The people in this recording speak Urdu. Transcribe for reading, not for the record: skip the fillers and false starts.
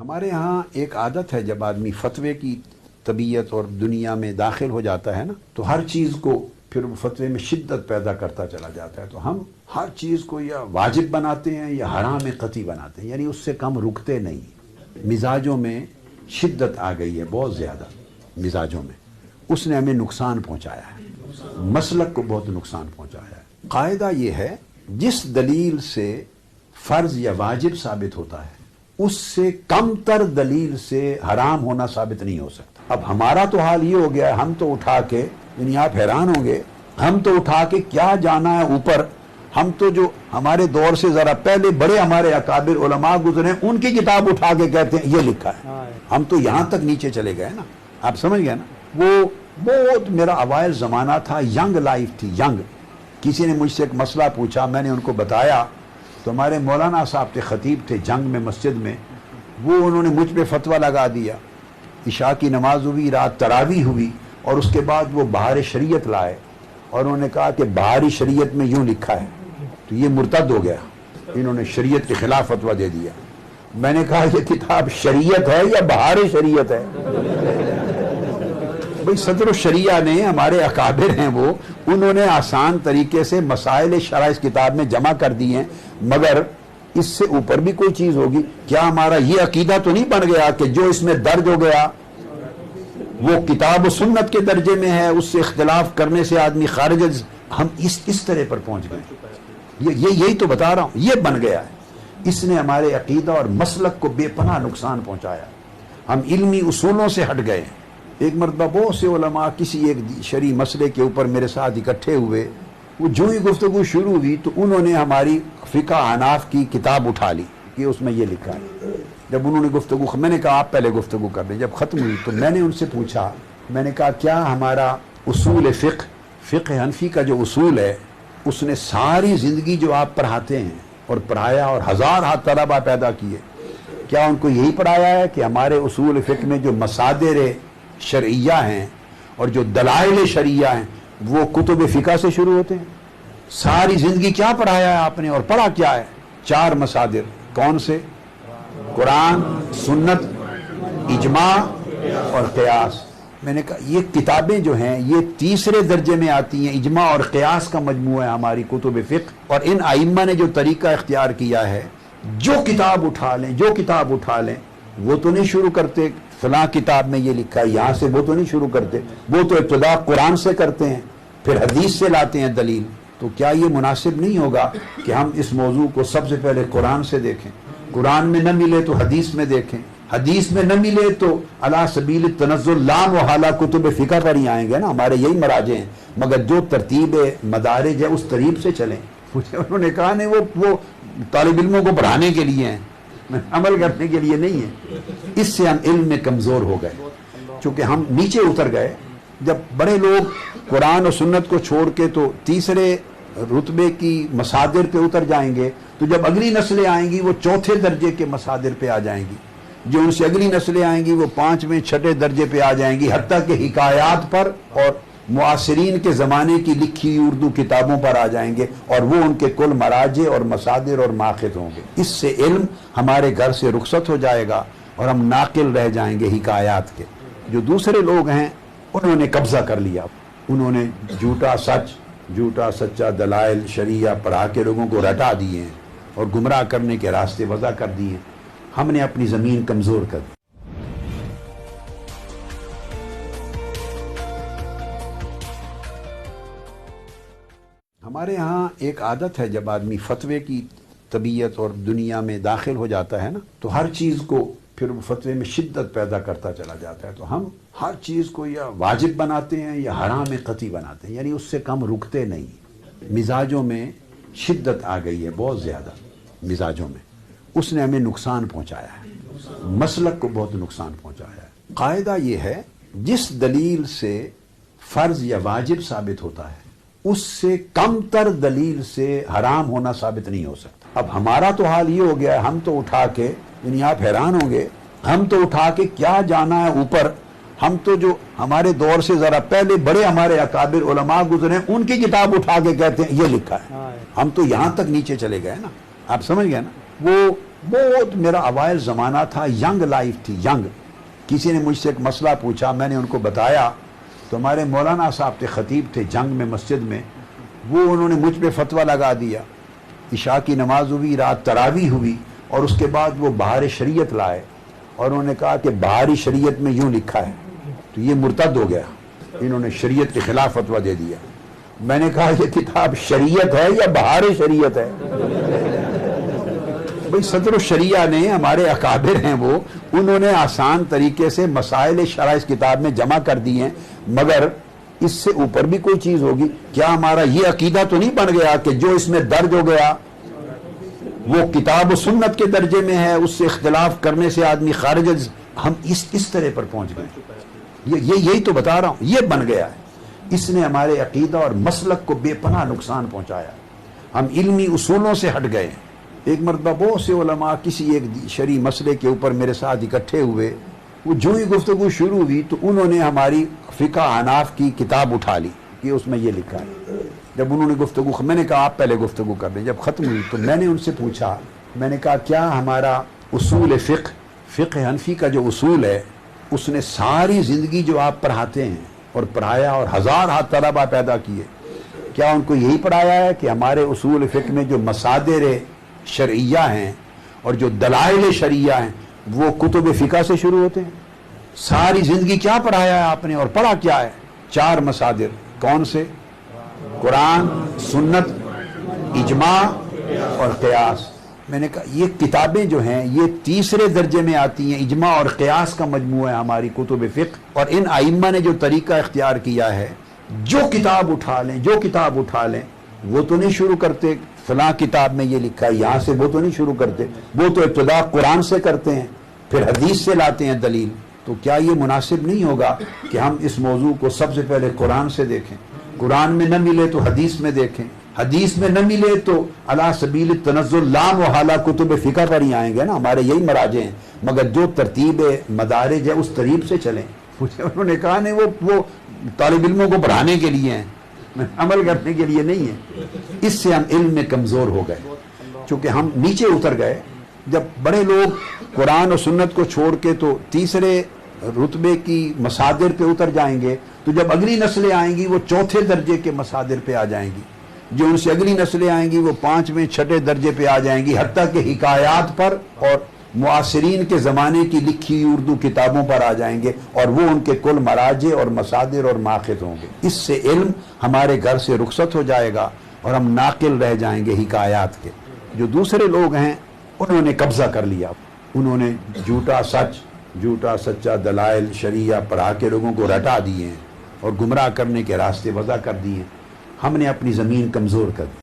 ہمارے ہاں ایک عادت ہے، جب آدمی فتوے کی طبیعت اور دنیا میں داخل ہو جاتا ہے نا، تو ہر چیز کو پھر وہ فتوے میں شدت پیدا کرتا چلا جاتا ہے. تو ہم ہر چیز کو یا واجب بناتے ہیں یا حرام قطعی بناتے ہیں، یعنی اس سے کم رکتے نہیں. مزاجوں میں شدت آ گئی ہے بہت زیادہ مزاجوں میں. اس نے ہمیں نقصان پہنچایا ہے، مسلک کو بہت نقصان پہنچایا ہے. قاعدہ یہ ہے، جس دلیل سے فرض یا واجب ثابت ہوتا ہے اس سے کم تر دلیل سے حرام ہونا ثابت نہیں ہو سکتا. اب ہمارا تو حال یہ ہو گیا ہے، ہم تو اٹھا کے، یعنی آپ حیران ہوں گے، ہم تو اٹھا کے کیا جانا ہے اوپر. ہم تو جو ہمارے دور سے ذرا پہلے بڑے ہمارے اکابر علماء گزرے ان کی کتاب اٹھا کے کہتے ہیں یہ لکھا ہے. ہم تو یہاں تک نیچے چلے گئے نا. آپ سمجھ گئے نا. وہ بہت میرا اوائل زمانہ تھا، ینگ لائف تھی، ینگ. کسی نے مجھ سے ایک مسئلہ پوچھا، میں نے ان کو بتایا تو ہمارے مولانا صاحب تھے، خطیب تھے جنگ میں مسجد میں، وہ انہوں نے مجھ پہ فتویٰ لگا دیا. عشاء کی نماز ہوئی، رات تراویح ہوئی، اور اس کے بعد وہ بہار شریعت لائے اور انہوں نے کہا کہ بہاری شریعت میں یوں لکھا ہے. تو یہ مرتد ہو گیا، انہوں نے شریعت کے خلاف فتویٰ دے دیا. میں نے کہا یہ کتاب شریعت ہے یا بہار شریعت ہے؟ بھئی صدر الشریعہ نے، ہمارے اکابر ہیں وہ، انہوں نے آسان طریقے سے مسائل شرع اس کتاب میں جمع کر دی ہیں، مگر اس سے اوپر بھی کوئی چیز ہوگی. کیا ہمارا یہ عقیدہ تو نہیں بن گیا کہ جو اس میں درج ہو گیا وہ کتاب و سنت کے درجے میں ہے، اس سے اختلاف کرنے سے آدمی خارج. ہم اس طرح پر پہنچ گئے. یہی تو بتا رہا ہوں، یہ بن گیا ہے. اس نے ہمارے عقیدہ اور مسلک کو بے پناہ نقصان پہنچایا. ہم علمی اصولوں سے ہٹ گئے. ایک مرتبہ بہت سے علماء کسی ایک شرعی مسئلے کے اوپر میرے ساتھ اکٹھے ہوئے. وہ جو ہی گفتگو شروع ہوئی تو انہوں نے ہماری فقہ احناف کی کتاب اٹھا لی کہ اس میں یہ لکھا ہے. جب انہوں نے گفتگو، میں نے کہا آپ پہلے گفتگو کر لیں. جب ختم ہوئی تو میں نے ان سے پوچھا، میں نے کہا کیا ہمارا اصول فقہ حنفی کا جو اصول ہے، اس نے ساری زندگی جو آپ پڑھاتے ہیں اور پڑھایا اور ہزار طلبہ پیدا کیے، کیا ان کو یہی پڑھایا ہے کہ ہمارے اصول فقہ میں جو مصادر شرعیہ ہیں اور جو دلائل شرعیہ ہیں وہ کتب فقہ سے شروع ہوتے ہیں؟ ساری زندگی کیا پڑھایا ہے آپ نے اور پڑھا کیا ہے؟ 4 مصادر. کون سے؟ قرآن، سنت، اجماع اور قیاس. میں نے کہا یہ کتابیں جو ہیں یہ تیسرے درجے میں آتی ہیں. اجماع اور قیاس کا مجموعہ ہے ہماری کتب فقہ. اور ان ائمہ نے جو طریقہ اختیار کیا ہے، جو کتاب اٹھا لیں وہ تو نہیں شروع کرتے فلاں کتاب میں یہ لکھا ہے یہاں سے، وہ تو نہیں شروع کرتے. وہ تو ابتدا قرآن سے کرتے ہیں، پھر حدیث سے لاتے ہیں دلیل. تو کیا یہ مناسب نہیں ہوگا کہ ہم اس موضوع کو سب سے پہلے قرآن سے دیکھیں؟ قرآن میں نہ ملے تو حدیث میں دیکھیں، حدیث میں نہ ملے تو علی سبیل التنزل لا محالہ کتب فقہ پر ہی آئیں گے نا. ہمارے یہی مراجع ہیں، مگر جو ترتیب مدارج ہے اس طریق سے چلیں. انہوں نے کہا نہیں، وہ طالب علموں کو پڑھانے کے لیے ہیں، عمل کرنے کے لیے نہیں ہے. اس سے ہم علم میں کمزور ہو گئے، چونکہ ہم نیچے اتر گئے. جب بڑے لوگ قرآن اور سنت کو چھوڑ کے تو تیسرے رتبے کی مصادر پہ اتر جائیں گے، تو جب اگلی نسلیں آئیں گی وہ 4تھے درجے کے مصادر پہ آ جائیں گی. جو ان سے اگلی نسلیں آئیں گی وہ 5ویں 6ٹھے درجے پہ آ جائیں گی، حتیٰ کہ حکایات پر اور معاصرین کے زمانے کی لکھی اردو کتابوں پر آ جائیں گے، اور وہ ان کے کل مراجع اور مصادر اور ماخذ ہوں گے. اس سے علم ہمارے گھر سے رخصت ہو جائے گا اور ہم ناقل رہ جائیں گے حکایات کے. جو دوسرے لوگ ہیں انہوں نے قبضہ کر لیا، انہوں نے جھوٹا سچا دلائل شرعیہ پڑھا کے لوگوں کو رٹا دیے ہیں اور گمراہ کرنے کے راستے وضع کر دیے ہیں. ہم نے اپنی زمین کمزور کر دی. ہمارے ہاں ایک عادت ہے، جب آدمی فتوے کی طبیعت اور دنیا میں داخل ہو جاتا ہے نا، تو ہر چیز کو پھر وہ فتوے میں شدت پیدا کرتا چلا جاتا ہے. تو ہم ہر چیز کو یا واجب بناتے ہیں یا حرام قطعی بناتے ہیں، یعنی اس سے کم رکتے نہیں. مزاجوں میں شدت آ گئی ہے بہت زیادہ مزاجوں میں. اس نے ہمیں نقصان پہنچایا ہے، مسلک کو بہت نقصان پہنچایا ہے. قاعدہ یہ ہے، جس دلیل سے فرض یا واجب ثابت ہوتا ہے اس سے کم تر دلیل سے حرام ہونا ثابت نہیں ہو سکتا. اب ہمارا تو حال یہ ہو گیا ہے، ہم تو اٹھا کے، یعنی آپ حیران ہوں گے، ہم تو اٹھا کے کیا جانا ہے اوپر. ہم تو جو ہمارے دور سے ذرا پہلے بڑے ہمارے اکابر علماء گزرے ان کی کتاب اٹھا کے کہتے ہیں یہ لکھا ہے. ہم تو یہاں تک نیچے چلے گئے نا. آپ سمجھ گئے نا. وہ بہت میرا اوائل زمانہ تھا، ینگ لائف تھی، ینگ. کسی نے مجھ سے ایک مسئلہ پوچھا، میں نے ان کو بتایا تو ہمارے مولانا صاحب تھے، خطیب تھے جنگ میں مسجد میں، وہ انہوں نے مجھ پہ فتویٰ لگا دیا. عشاء کی نماز ہوئی، رات تراویح ہوئی، اور اس کے بعد وہ بہار شریعت لائے اور انہوں نے کہا کہ بہاری شریعت میں یوں لکھا ہے، تو یہ مرتد ہو گیا، انہوں نے شریعت کے خلاف فتویٰ دے دیا. میں نے کہا یہ کتاب شریعت ہے یا بہار شریعت ہے؟ بھئی صدر الشریعہ نے، ہمارے اکابر ہیں وہ، انہوں نے آسان طریقے سے مسائل شرع اس کتاب میں جمع کر دی ہیں، مگر اس سے اوپر بھی کوئی چیز ہوگی. کیا ہمارا یہ عقیدہ تو نہیں بن گیا کہ جو اس میں درج ہو گیا وہ کتاب و سنت کے درجے میں ہے، اس سے اختلاف کرنے سے آدمی خارج ہے؟ ہم اس طرح پر پہنچ گئے. یہی تو بتا رہا ہوں، یہ بن گیا ہے. اس نے ہمارے عقیدہ اور مسلک کو بے پناہ نقصان پہنچایا. ہم علمی اصولوں سے ہٹ گئے. ایک مرتبہ بہت سے علماء کسی ایک شرعی مسئلے کے اوپر میرے ساتھ اکٹھے ہوئے، وہ جو ہی گفتگو شروع ہوئی تو انہوں نے ہماری فقہ احناف کی کتاب اٹھا لی کہ اس میں یہ لکھا ہے. جب انہوں نے گفتگو، میں نے کہا آپ پہلے گفتگو کر لیں. جب ختم ہوئی تو میں نے ان سے پوچھا، میں نے کہا کیا ہمارا اصول فقہ حنفی کا جو اصول ہے، اس نے ساری زندگی جو آپ پڑھاتے ہیں اور پڑھایا اور ہزار طلبہ پیدا کیے، کیا ان کو یہی پڑھایا ہے کہ ہمارے اصول فقہ میں جو مصادر شرعیہ ہیں اور جو دلائل شرعیہ ہیں وہ کتب فقہ سے شروع ہوتے ہیں؟ ساری زندگی کیا پڑھایا ہے آپ نے، اور پڑھا کیا ہے؟ 4 مصادر. کون سے؟ قرآن، سنت، اجماع اور قیاس. میں نے کہا یہ کتابیں جو ہیں یہ تیسرے درجے میں آتی ہیں. اجماع اور قیاس کا مجموعہ ہے ہماری کتب فقہ، اور ان ائمہ نے جو طریقہ اختیار کیا ہے، جو کتاب اٹھا لیں وہ تو نہیں شروع کرتے فلاں کتاب میں یہ لکھا ہے یہاں سے، وہ تو نہیں شروع کرتے، وہ تو ابتدا قرآن سے کرتے ہیں، پھر حدیث سے لاتے ہیں دلیل. تو کیا یہ مناسب نہیں ہوگا کہ ہم اس موضوع کو سب سے پہلے قرآن سے دیکھیں، قرآن میں نہ ملے تو حدیث میں دیکھیں، حدیث میں نہ ملے تو علی سبیل التنزل لا محالہ کتب فقہ پر ہی آئیں گے نا، ہمارے یہی مراجع ہیں، مگر جو ترتیب مدارج ہے اس ترتیب سے چلیں. انہوں نے کہا نہیں، وہ طالب علموں کو پڑھانے کے لیے ہیں، عمل کرنے کے لیے نہیں ہے. اس سے ہم علم میں کمزور ہو گئے، چونکہ ہم نیچے اتر گئے. جب بڑے لوگ قرآن و سنت کو چھوڑ کے تو تیسرے رتبے کی مصادر پہ اتر جائیں گے، تو جب اگلی نسلیں آئیں گی وہ 4تھے درجے کے مصادر پہ آ جائیں گی، جو ان سے اگلی نسلیں آئیں گی وہ 5ویں 6ٹھے درجے پہ آ جائیں گی، حتیٰ کہ حکایات پر اور معاصرین کے زمانے کی لکھی اردو کتابوں پر آ جائیں گے، اور وہ ان کے کل مراجع اور مصادر اور ماخذ ہوں گے. اس سے علم ہمارے گھر سے رخصت ہو جائے گا اور ہم ناقل رہ جائیں گے حکایات کے. جو دوسرے لوگ ہیں انہوں نے قبضہ کر لیا، انہوں نے جھوٹا سچا دلائل شریعہ پڑھا کے لوگوں کو رٹا دیے ہیں اور گمراہ کرنے کے راستے وضع کر دیے ہیں. ہم نے اپنی زمین کمزور کر دی.